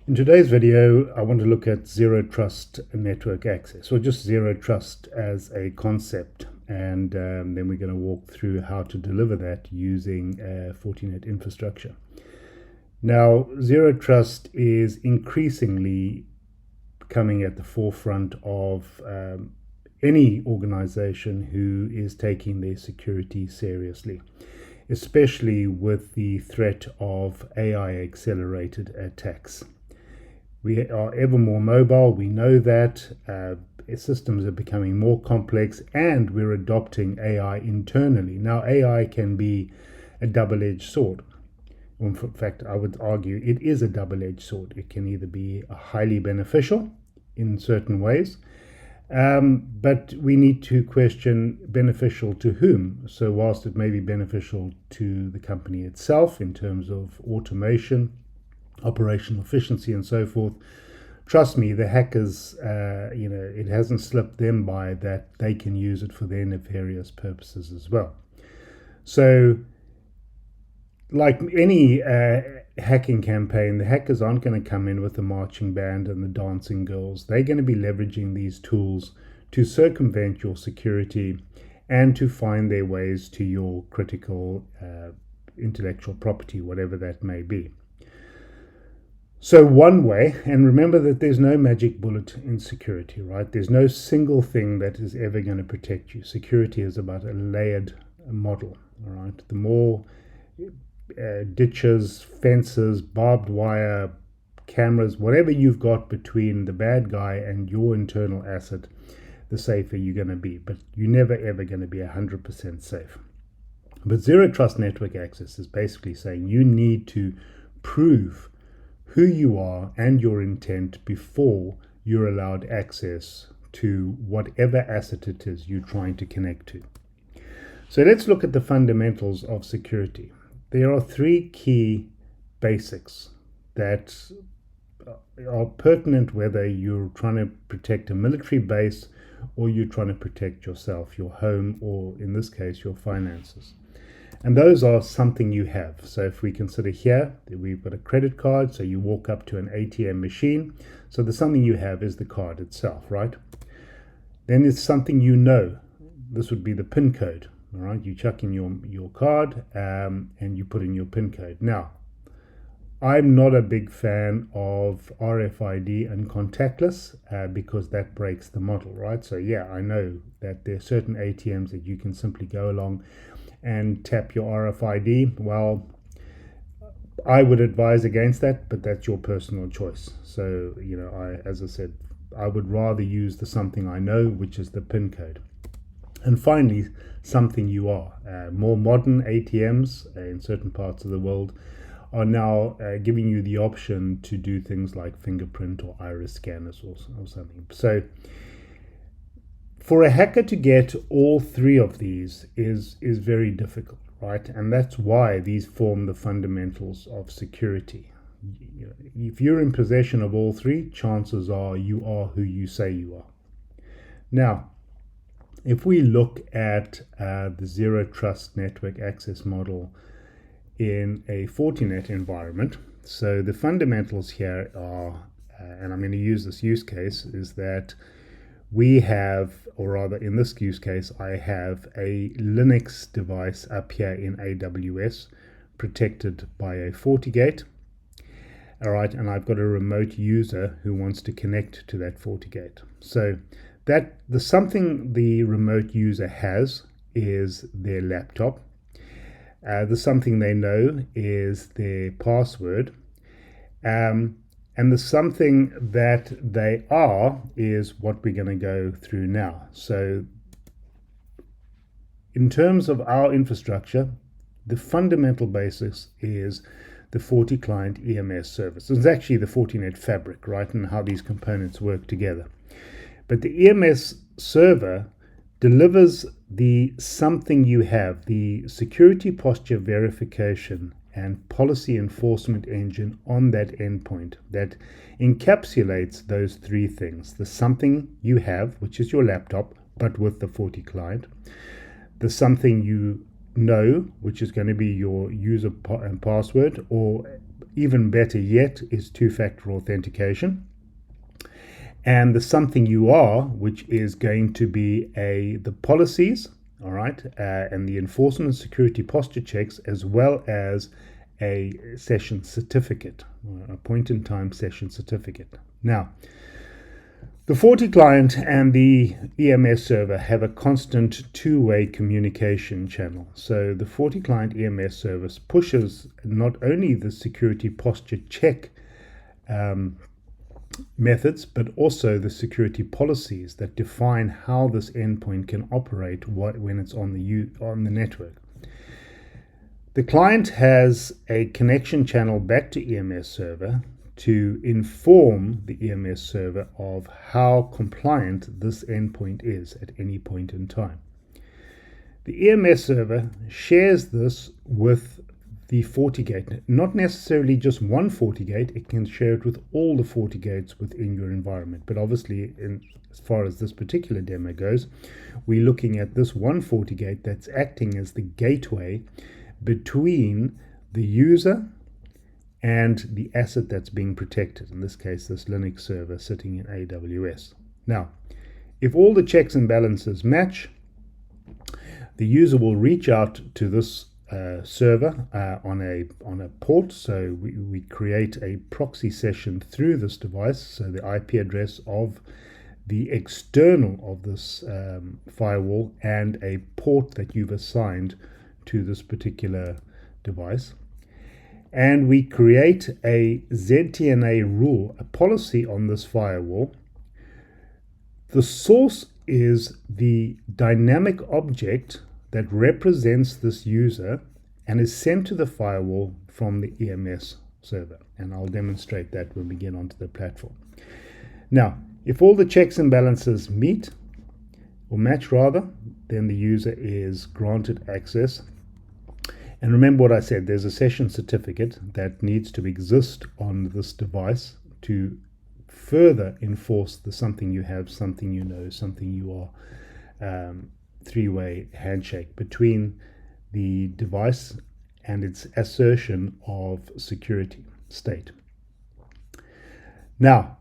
In today's video, I want to look at zero trust network access, or just zero trust as a concept. And then we're going to walk through how to deliver that using Fortinet infrastructure. Now, zero trust is increasingly coming at the forefront of any organization who is taking their security seriously, especially with the threat of AI accelerated attacks. We are ever more mobile, we know that. Systems are becoming more complex, and we're adopting AI internally. Now, AI can be a double-edged sword. In fact, I would argue it is a double-edged sword. It can either be highly beneficial in certain ways, but we need to question beneficial to whom. So whilst it may be beneficial to the company itself in terms of automation, operational efficiency, and so forth, trust me, the hackers, it hasn't slipped them by that they can use it for their nefarious purposes as well. So, like any hacking campaign, the hackers aren't going to come in with the marching band and the dancing girls. They're going to be leveraging these tools to circumvent your security and to find their ways to your critical intellectual property, whatever that may be. So one way, and remember that there's no magic bullet in security, right? There's no single thing that is ever going to protect you. Security is about a layered model, all right? The more ditches, fences, barbed wire, cameras, whatever you've got between the bad guy and your internal asset, the safer you're going to be. But you're never ever going to be 100% safe. But zero trust network access is basically saying you need to prove who you are and your intent before you're allowed access to whatever asset it is you're trying to connect to. So let's look at the fundamentals of security. There are three key basics that are pertinent whether you're trying to protect a military base or you're trying to protect yourself, your home, or in this case, your finances. And those are something you have. So if we consider here that we've got a credit card, so you walk up to an ATM machine. So the something you have is the card itself, right? Then it's something you know. This would be the PIN code, all right? You chuck in your card and you put in your PIN code. Now, I'm not a big fan of RFID and contactless because that breaks the model, right? So yeah, I know that there are certain ATMs that you can simply go along and tap your RFID. Well, I would advise against that, but that's your personal choice. So, as I said, I would rather use the something I know, which is the PIN code. And finally, something you are. More modern ATMs in certain parts of the world are now giving you the option to do things like fingerprint or iris scanners or something. So for a hacker to get all three of these is very difficult, right? And that's why these form the fundamentals of security. If you're in possession of all three, chances are you are who you say you are. Now, if we look at the zero trust network access model in a Fortinet environment, so the fundamentals here are, and I'm going to use this use case, is that we have, or rather in this use case, I have a Linux device up here in AWS protected by a FortiGate. All right, and I've got a remote user who wants to connect to that FortiGate. So that the something the remote user has is their laptop. The something they know is their password. And the something that they are is what we're going to go through now. So in terms of our infrastructure, the fundamental basis is the FortiClient EMS service. It's actually the Fortinet Fabric, right, and how these components work together. But the EMS server delivers the something you have, the security posture verification and policy enforcement engine on that endpoint that encapsulates those three things. The something you have, which is your laptop, but with the FortiClient. The something you know, which is going to be your user and password, or even better yet is two-factor authentication. And the something you are, which is going to be the policies, all right, and the enforcement and security posture checks, as well as a session certificate, a point-in-time session certificate. Now, the FortiClient and the EMS server have a constant two-way communication channel. So the FortiClient EMS service pushes not only the security posture check methods, but also the security policies that define how this endpoint can operate when it's on the network. The client has a connection channel back to EMS server to inform the EMS server of how compliant this endpoint is at any point in time. The EMS server shares this with the FortiGate, not necessarily just one FortiGate, it can share it with all the FortiGates within your environment. But obviously, as far as this particular demo goes, we're looking at this one FortiGate that's acting as the gateway between the user and the asset that's being protected, in this case, this Linux server sitting in AWS. Now, if all the checks and balances match, the user will reach out to this server on a port. So we create a proxy session through this device, so the IP address of the external of this firewall and a port that you've assigned to this particular device. And we create a ZTNA rule, a policy on this firewall. The source is the dynamic object that represents this user and is sent to the firewall from the EMS server. And I'll demonstrate that when we get onto the platform. Now, if all the checks and balances meet, or match rather, then the user is granted access. And remember what I said, there's a session certificate that needs to exist on this device to further enforce the something you have, something you know, something you are, three-way handshake between the device and its assertion of security state. Now,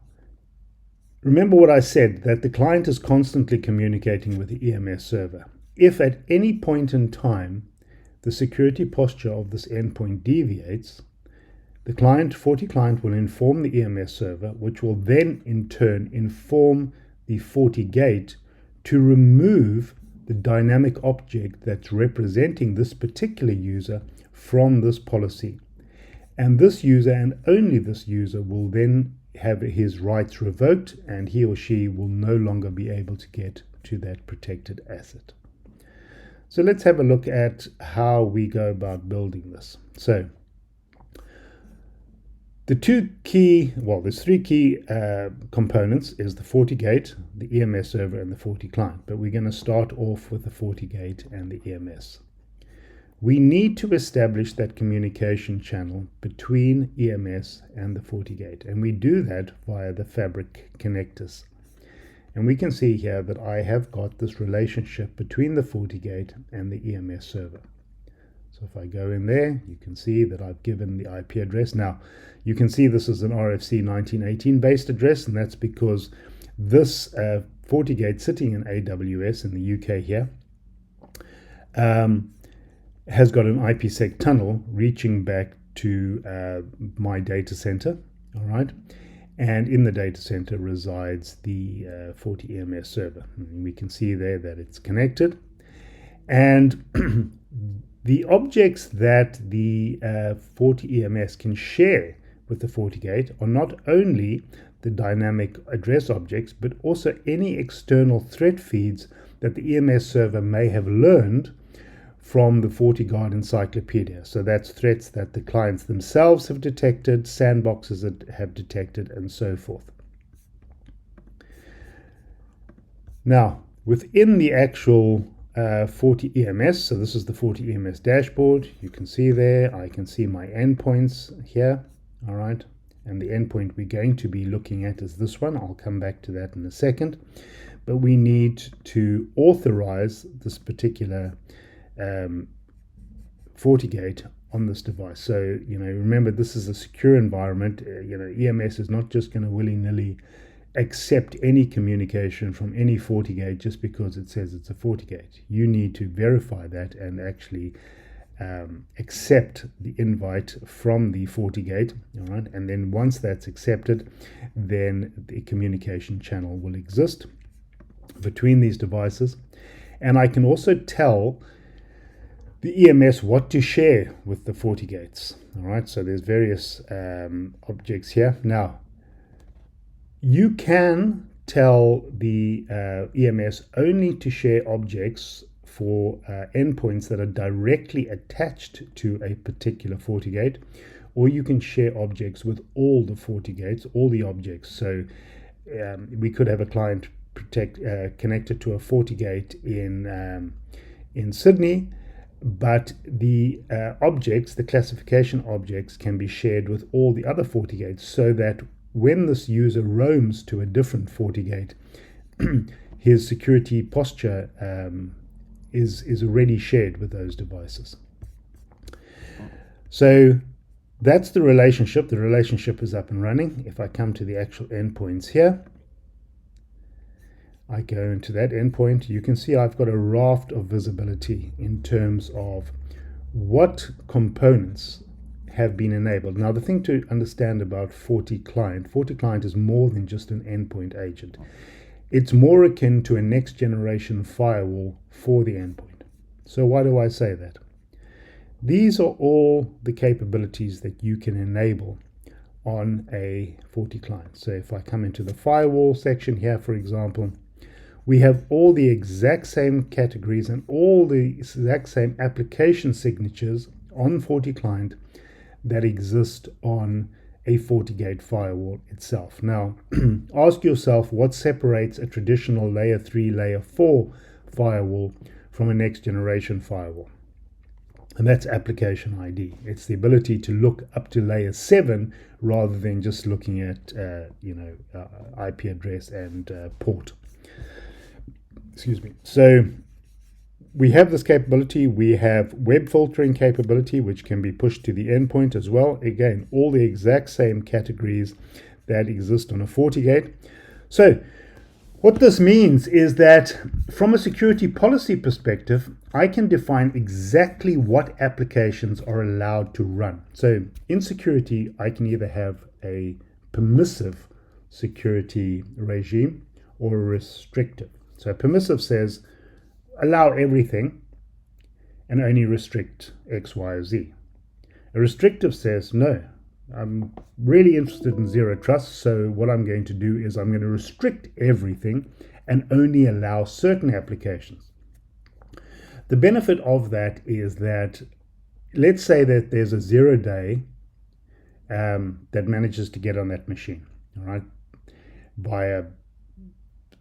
remember what I said, that the client is constantly communicating with the EMS server. If at any point in time the security posture of this endpoint deviates, the FortiClient will inform the EMS server, which will then in turn inform the FortiGate to remove the dynamic object that's representing this particular user from this policy. And this user, and only this user, will then have his rights revoked, and he or she will no longer be able to get to that protected asset. So let's have a look at how we go about building this. So there's three key components, is the FortiGate, the EMS server, and the FortiClient. But we're going to start off with the FortiGate and the EMS. We need to establish that communication channel between EMS and the FortiGate. And we do that via the Fabric connectors. And we can see here that I have got this relationship between the FortiGate and the EMS server. So if I go in there, you can see that I've given the IP address. Now, you can see this is an RFC 1918 based address, and that's because this FortiGate sitting in AWS in the UK here has got an IPsec tunnel reaching back to my data center, all right? And in the data center resides the FortiEMS server. And we can see there that it's connected. And the objects that the FortiEMS can share with the FortiGate are not only the dynamic address objects, but also any external threat feeds that the EMS server may have learned from the FortiGuard encyclopedia. So that's threats that the clients themselves have detected, sandboxes that have detected, and so forth. Now, within the actual FortiEMS, so this is the FortiEMS dashboard. You can see there, I can see my endpoints here, all right? And the endpoint we're going to be looking at is this one. I'll come back to that in a second. But we need to authorize this particular FortiGate on this device. So, remember, this is a secure environment. EMS is not just going to willy-nilly accept any communication from any FortiGate just because it says it's a FortiGate. You need to verify that and actually accept the invite from the FortiGate, all right? And then once that's accepted, then the communication channel will exist between these devices. And I can also tell the EMS what to share with the FortiGates, all right? So there's various objects here. Now, you can tell the EMS only to share objects for endpoints that are directly attached to a particular FortiGate, or you can share objects with all the FortiGates, all the objects. So we could have a client connected to a FortiGate in Sydney, but the objects, the classification objects, can be shared with all the other FortiGates, so that when this user roams to a different FortiGate, his security posture is already shared with those devices. So that's the relationship. The relationship is up and running. If I come to the actual endpoints here, I go into that endpoint, you can see I've got a raft of visibility in terms of what components have been enabled. Now, the thing to understand about FortiClient is more than just an endpoint agent. It's more akin to a next generation firewall for the endpoint. So why do I say that? These are all the capabilities that you can enable on a FortiClient. So if I come into the firewall section here, for example, we have all the exact same categories and all the exact same application signatures on FortiClient that exist on a FortiGate firewall itself. Now, ask yourself what separates a traditional layer 3, layer 4 firewall from a next generation firewall. And that's application ID. It's the ability to look up to layer 7 rather than just looking at IP address and port. Excuse me. So we have this capability. We have web filtering capability, which can be pushed to the endpoint as well. Again, all the exact same categories that exist on a FortiGate. So what this means is that from a security policy perspective, I can define exactly what applications are allowed to run. So in security, I can either have a permissive security regime or a restrictive. So permissive says allow everything and only restrict X, Y, or Z. A restrictive says no, I'm really interested in zero trust, so what I'm going to do is I'm going to restrict everything and only allow certain applications. The benefit of that is that, let's say that there's a 0-day that manages to get on that machine, all right, via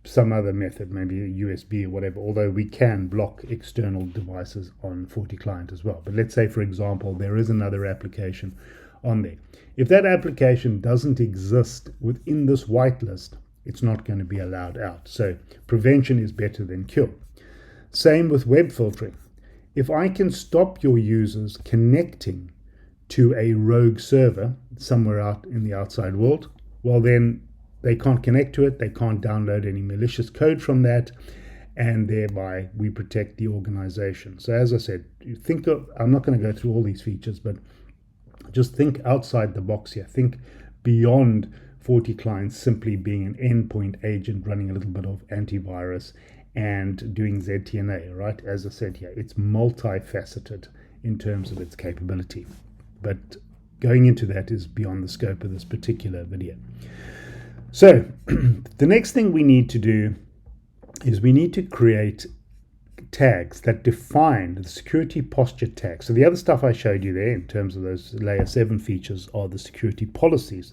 some other method, maybe a USB or whatever, although we can block external devices on FortiClient as well. But let's say, for example, there is another application on there. If that application doesn't exist within this whitelist, it's not going to be allowed out. So prevention is better than cure. Same with web filtering. If I can stop your users connecting to a rogue server somewhere out in the outside world, well, then they can't connect to it, they can't download any malicious code from that, and thereby we protect the organization. So as I said, I'm not going to go through all these features, but just think outside the box here. Think beyond FortiClient simply being an endpoint agent running a little bit of antivirus and doing ZTNA, right? As I said here, it's multifaceted in terms of its capability. But going into that is beyond the scope of this particular video. So the next thing we need to do is we need to create tags that define the security posture tags. So the other stuff I showed you there in terms of those layer 7 features are the security policies.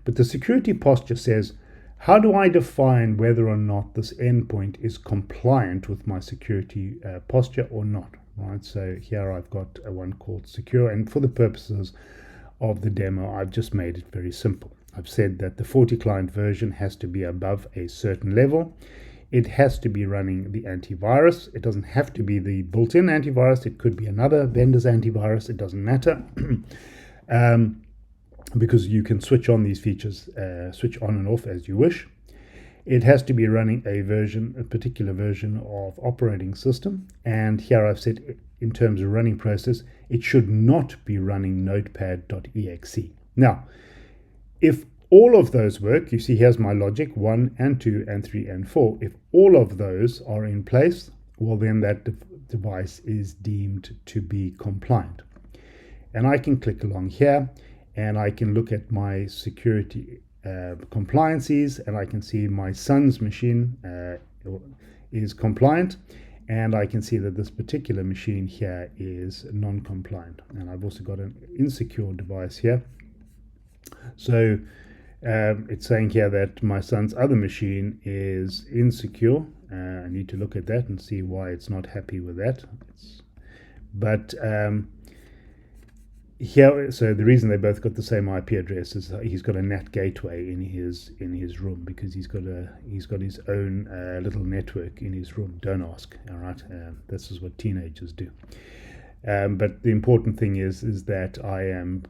But the security posture says, how do I define whether or not this endpoint is compliant with my security posture or not? Right. So here I've got one called secure, and for the purposes of the demo, I've just made it very simple. I've said that the FortiClient version has to be above a certain level. it has to be running the antivirus. It doesn't have to be the built-in antivirus. It could be another vendor's antivirus. It doesn't matter. Because you can switch on these features, switch on and off as you wish. It has to be running a particular version of operating system. And here I've said, in terms of running process, it should not be running notepad.exe. Now, if all of those work, you see here's my logic, 1 and 2 and 3 and 4. If all of those are in place, well then that device is deemed to be compliant. And I can click along here and I can look at my security compliances, and I can see my son's machine is compliant, and I can see that this particular machine here is non-compliant. And I've also got an insecure device here. So it's saying here that my son's other machine is insecure. I need to look at that and see why it's not happy with that. But here, so the reason they both got the same IP address is he's got a NAT gateway in his room, because he's got his own little network in his room. Don't ask. All right, this is what teenagers do. But the important thing is that I am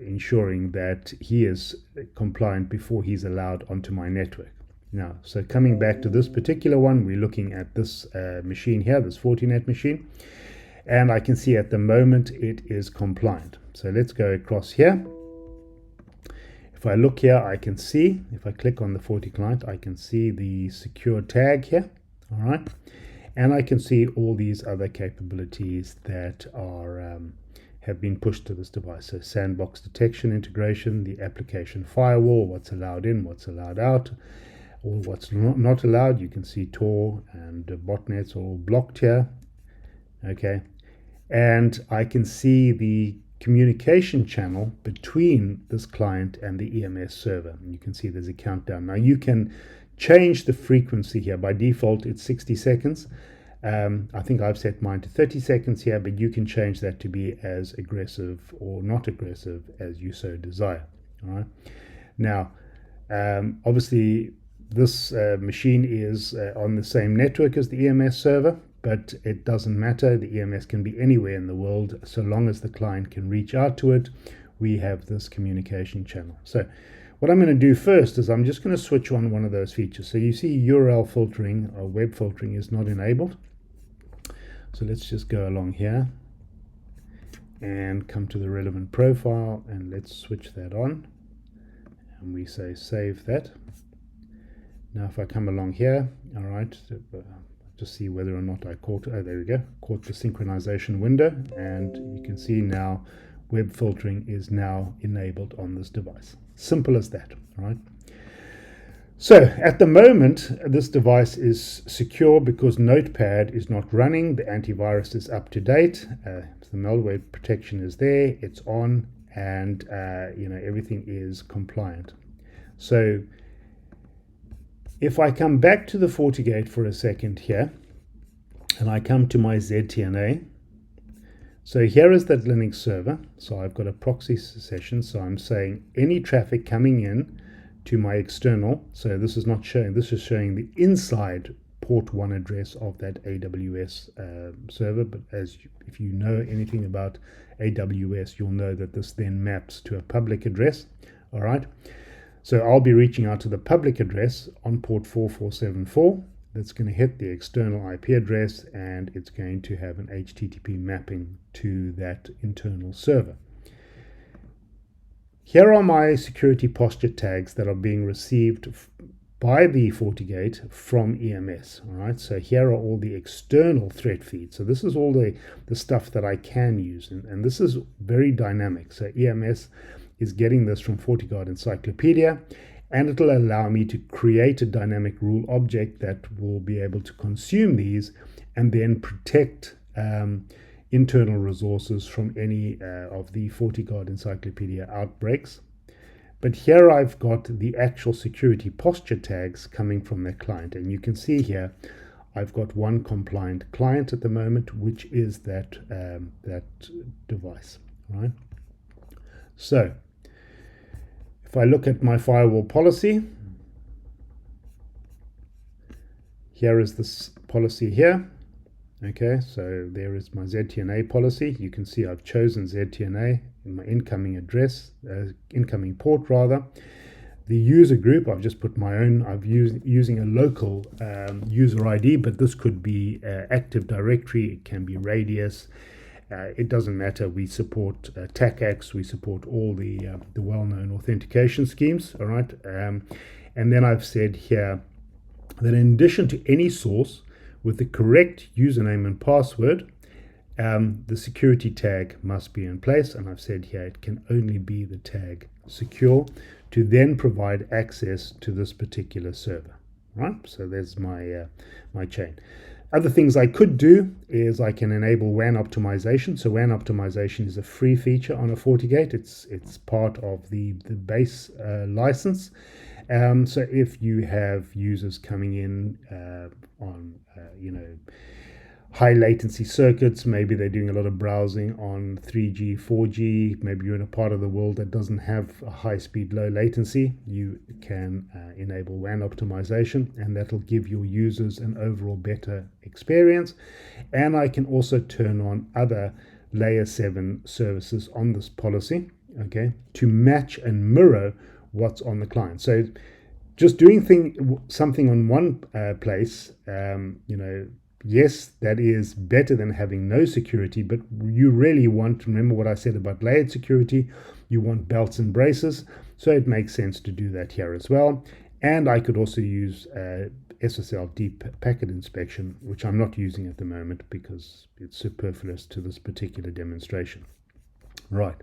ensuring that he is compliant before he's allowed onto my network. Now, so coming back to this particular one, we're looking at this machine here, this Fortinet machine, and I can see at the moment it is compliant. So let's go across here. If I look here, I can see, if I click on the FortiClient, I can see the secure tag here. All right. And I can see all these other capabilities that are have been pushed to this device. So sandbox detection integration, the application firewall, what's allowed in, what's allowed out, or what's not allowed. You can see Tor and botnets all blocked here. Okay. And I can see the communication channel between this client and the EMS server. And you can see there's a countdown. Now you can change the frequency here. By default, it's 60 seconds. I think I've set mine to 30 seconds here, but you can change that to be as aggressive or not aggressive as you so desire. All right. Now, obviously, this machine is on the same network as the EMS server, but it doesn't matter. The EMS can be anywhere in the world. So long as the client can reach out to it, we have this communication channel. So what I'm going to do first is I'm just going to switch on one of those features. So you see URL filtering or web filtering is not enabled. So let's just go along here and come to the relevant profile, and let's switch that on. And we say save that. Now if I come along here, all right, just see whether or not I caught, oh there we go, caught the synchronization window, and you can see now web filtering is now enabled on this device. Simple as that, right? So at the moment, this device is secure because Notepad is not running, the antivirus is up to date, the malware protection is there, it's on, and everything is compliant. So if I come back to the FortiGate for a second here, and I come to my ZTNA, so here is that Linux server. So I've got a proxy session. So I'm saying any traffic coming in to my external. So this is not showing, this is showing the inside port 1 address of that AWS server. But if you know anything about AWS, you'll know that this then maps to a public address. All right. So I'll be reaching out to the public address on port 4474. That's going to hit the external IP address, and it's going to have an HTTP mapping to that internal server. Here are my security posture tags that are being received by the FortiGate from EMS. All right, so here are all the external threat feeds. So this is all the stuff that I can use, and this is very dynamic. So EMS is getting this from FortiGuard Encyclopedia, and it'll allow me to create a dynamic rule object that will be able to consume these and then protect internal resources from any of the FortiGuard Encyclopedia outbreaks. But here I've got the actual security posture tags coming from the client, and you can see here I've got one compliant client at the moment, which is that device. All right. So if I look at my firewall policy, Here is this policy here. Okay, so there is my ZTNA policy. You can see I've chosen ZTNA in my incoming address, incoming port rather. The user group, I've just put my own. I've using a local user ID, but this could be Active Directory. It can be Radius. It doesn't matter. We support TACACS. We support all the well-known authentication schemes. All right, and then I've said here that in addition to any source with the correct username and password, the security tag must be in place. And I've said here it can only be the tag secure to then provide access to this particular server. Right, so there's my my chain. Other things I could do is I can enable WAN optimization. So WAN optimization is a free feature on a FortiGate. It's part of the base license. So if you have users coming in on high latency circuits, maybe they're doing a lot of browsing on 3G, 4G, maybe you're in a part of the world that doesn't have a high speed, low latency, you can enable WAN optimization, and that'll give your users an overall better experience. And I can also turn on other layer 7 services on this policy, okay, to match and mirror what's on the client. So just doing something on one place, yes, that is better than having no security, but you really want, remember what I said about layered security, you want belts and braces, so it makes sense to do that here as well. And I could also use SSL deep packet inspection, which I'm not using at the moment because it's superfluous to this particular demonstration. Right,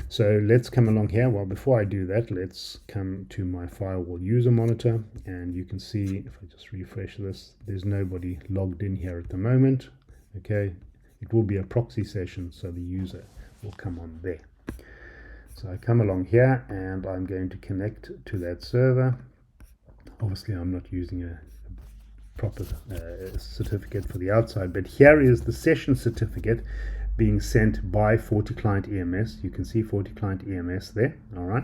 so let's come along here. Well, before I do that, let's come to my firewall user monitor, and you can see if I just refresh this, there's nobody logged in here at the moment. Okay, it will be a proxy session, so the user will come on there. So I come along here and I'm going to connect to that server. Obviously I'm not using a proper certificate for the outside, but here is the session certificate being sent by FortiClient EMS. You can see FortiClient EMS there. All right,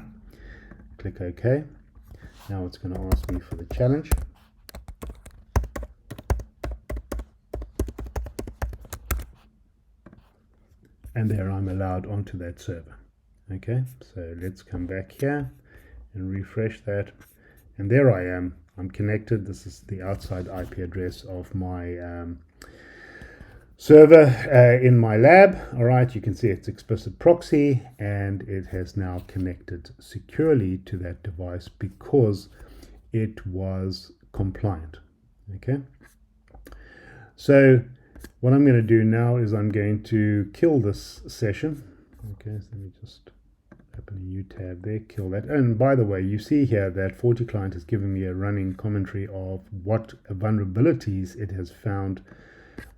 click OK. Now it's going to ask me for the challenge. And there I'm allowed onto that server. Okay, so let's come back here and refresh that. And there I am. I'm connected. This is the outside IP address of my server in my lab. All right, you can see it's explicit proxy, and it has now connected securely to that device because it was compliant. Okay, so what I'm going to do now is I'm going to kill this session. Okay, so let me just open a new tab there, kill that. And by the way, you see here that FortiClient has given me a running commentary of what vulnerabilities it has found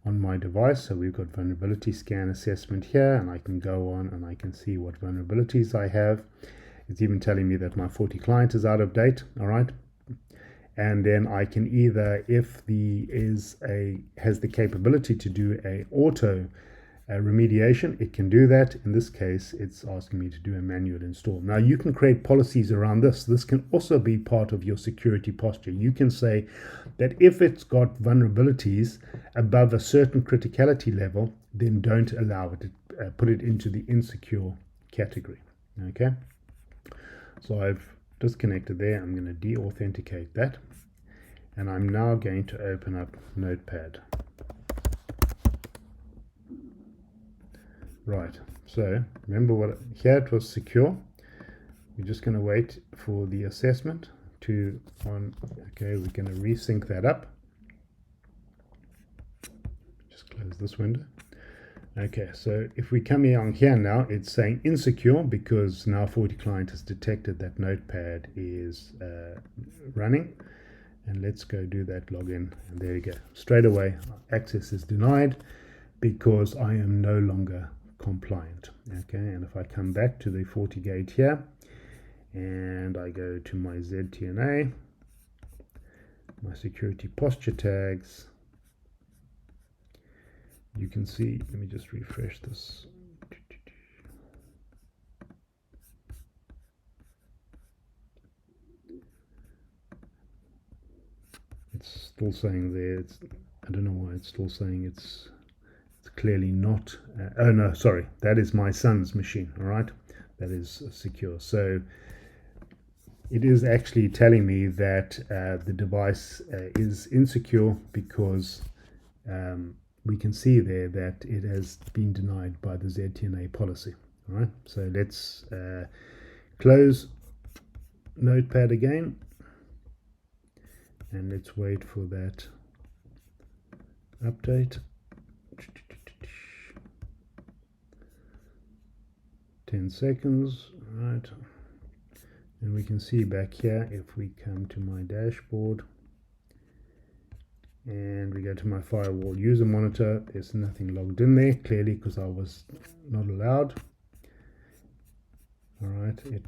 on my device. So we've got vulnerability scan assessment here, and I can go on and I can see what vulnerabilities I have. It's even telling me that my FortiClient is out of date. All right, and then I can either, if the has the capability to do a auto remediation, it can do that. In this case, it's asking me to do a manual install. Now you can create policies around this. This can also be part of your security posture. You can say that if it's got vulnerabilities above a certain criticality level, then don't allow it, put it into the insecure category. Okay, so I've disconnected there. I'm going to de-authenticate that, and I'm now going to open up Notepad. Right, so remember here it was secure. We're just going to wait for the assessment to okay, we're going to resync that up. Just close this window. Okay, so if we come on here now, it's saying insecure because now FortiClient has detected that Notepad is running. And let's go do that login, and there you go. Straight away, access is denied because I am no longer compliant. Okay, and if I come back to the FortiGate here and I go to my ZTNA, my security posture tags, you can see, let me just refresh this. It's still saying there, I don't know why it's still saying it's clearly not. Oh no, sorry, that is my son's machine. All right, that is secure. So it is actually telling me that the device is insecure because we can see there that it has been denied by the ZTNA policy. All right, so let's close Notepad again, and let's wait for that update. 10 seconds, right? And we can see back here, if we come to my dashboard and we go to my firewall user monitor, there's nothing logged in there, clearly because I was not allowed. All right, it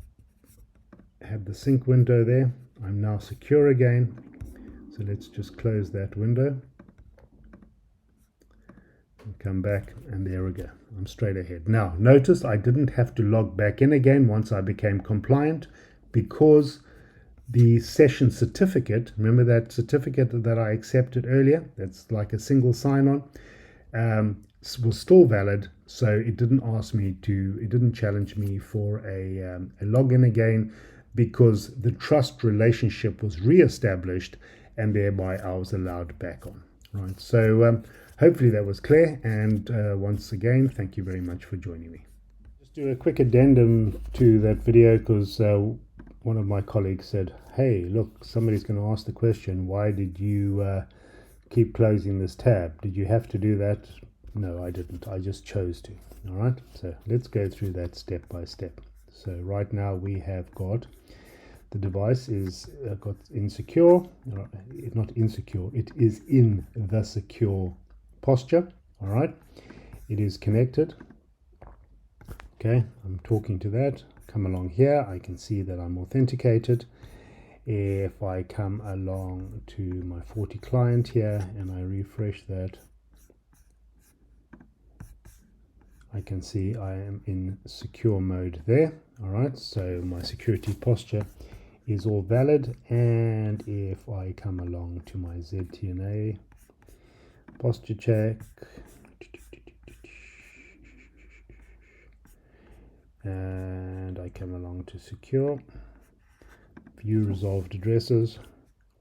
had the sync window there. I'm now secure again. So let's just close that window. Come back, and there we go. I'm straight ahead. Now notice I didn't have to log back in again once I became compliant, because the session certificate, remember that certificate that I accepted earlier, that's like a single sign-on, was still valid. So it didn't ask me to, it didn't challenge me for a login again, because the trust relationship was re-established, and thereby I was allowed back on. Right, so hopefully that was clear, and once again, thank you very much for joining me. Just do a quick addendum to that video, because one of my colleagues said, hey, look, somebody's going to ask the question, why did you keep closing this tab? Did you have to do that? No, I didn't. I just chose to. All right, so let's go through that step by step. So right now we have got the device is got insecure, not insecure, it is in the secure posture. All right, it is connected. Okay, I'm talking to that. Come along here, I can see that I'm authenticated. If I come along to my Forti client here and I refresh that, I can see I am in secure mode there. All right, so my security posture is all valid. And if I come along to my ZTNA posture check, and I come along to secure, view resolved addresses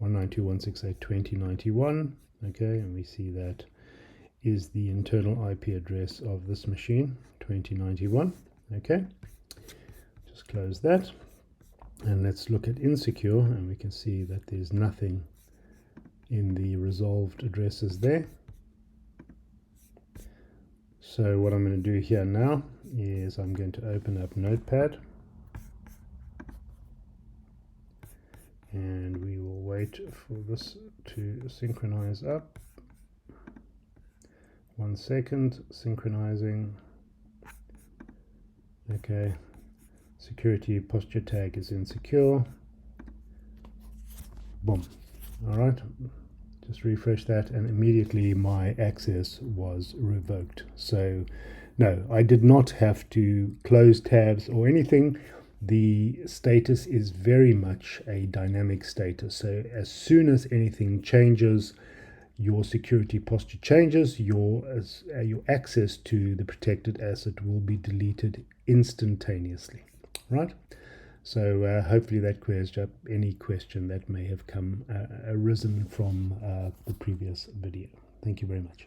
192.168.20.91. okay, and we see that is the internal IP address of this machine, 2091. Okay, just close that, and let's look at insecure, and we can see that there's nothing in the resolved addresses there. So what I'm going to do here now is I'm going to open up Notepad, and we will wait for this to synchronize up. 1 second, synchronizing. Okay, security posture tag is insecure. Boom. All right, just refresh that, and immediately my access was revoked. So no, I did not have to close tabs or anything. The status is very much a dynamic status. So as soon as anything changes, your security posture changes, your access to the protected asset will be deleted instantaneously. Right? So hopefully that clears up any question that may have arisen from the previous video. Thank you very much.